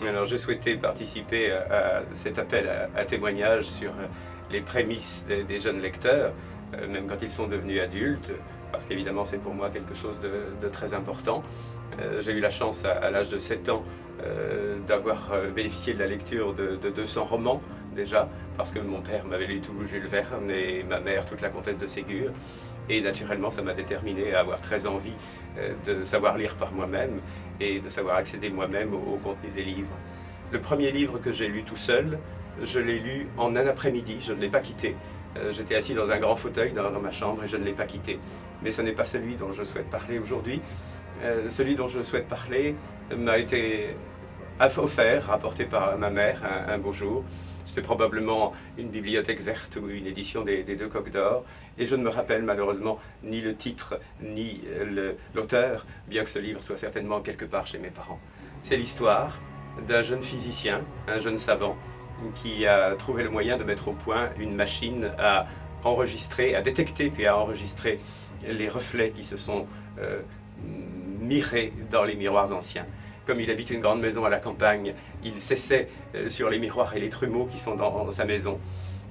Alors j'ai souhaité participer à cet appel à témoignages sur les prémices des jeunes lecteurs, même quand ils sont devenus adultes, parce qu'évidemment c'est pour moi quelque chose de très important. J'ai eu la chance à l'âge de 7 ans d'avoir bénéficié de la lecture de 200 romans déjà, parce que mon père m'avait lu tout Jules Verne et ma mère toute la comtesse de Ségur. Et naturellement, ça m'a déterminé à avoir très envie de savoir lire par moi-même et de savoir accéder moi-même au contenu des livres. Le premier livre que j'ai lu tout seul, je l'ai lu en un après-midi, je ne l'ai pas quitté. J'étais assis dans un grand fauteuil dans ma chambre et je ne l'ai pas quitté. Mais ce n'est pas celui dont je souhaite parler aujourd'hui. Celui dont je souhaite parler m'a été offert, rapporté par ma mère un beau jour. C'était probablement une bibliothèque verte ou une édition des Deux Coques d'Or. Et je ne me rappelle malheureusement ni le titre ni l'auteur, bien que ce livre soit certainement quelque part chez mes parents. C'est l'histoire d'un jeune physicien, un jeune savant, qui a trouvé le moyen de mettre au point une machine à enregistrer, à détecter puis à enregistrer les reflets qui se sont mirés dans les miroirs anciens. Comme il habite une grande maison à la campagne, il s'essaie sur les miroirs et les trumeaux qui sont dans sa maison.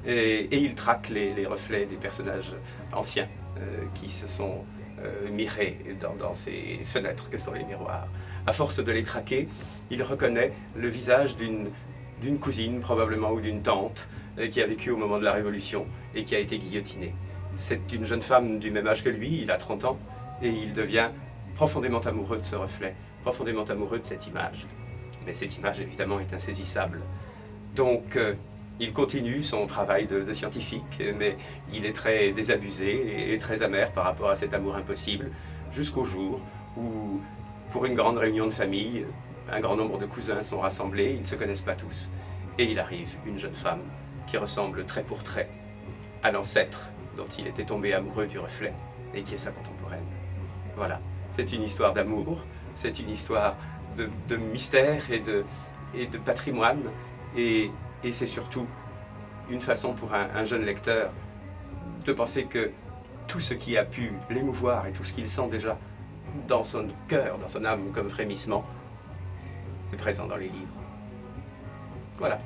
Et il traque les reflets des personnages anciens qui se sont mirés dans ces fenêtres que sont les miroirs. À force de les traquer, il reconnaît le visage d'une cousine probablement ou d'une tante qui a vécu au moment de la Révolution et qui a été guillotinée. C'est une jeune femme du même âge que lui, il a 30 ans, et il devient profondément amoureux de ce reflet, profondément amoureux de cette image. Mais cette image, évidemment, est insaisissable. Donc, il continue son travail de scientifique, mais il est très désabusé et très amer par rapport à cet amour impossible, jusqu'au jour où, pour une grande réunion de famille, un grand nombre de cousins sont rassemblés, ils ne se connaissent pas tous, et il arrive une jeune femme qui ressemble trait pour trait à l'ancêtre dont il était tombé amoureux du reflet, et qui est sa contemporaine. Voilà, c'est une histoire d'amour, c'est une histoire de mystère et de patrimoine, et c'est surtout une façon pour un jeune lecteur de penser que tout ce qui a pu l'émouvoir et tout ce qu'il sent déjà dans son cœur, dans son âme comme frémissement, est présent dans les livres. Voilà.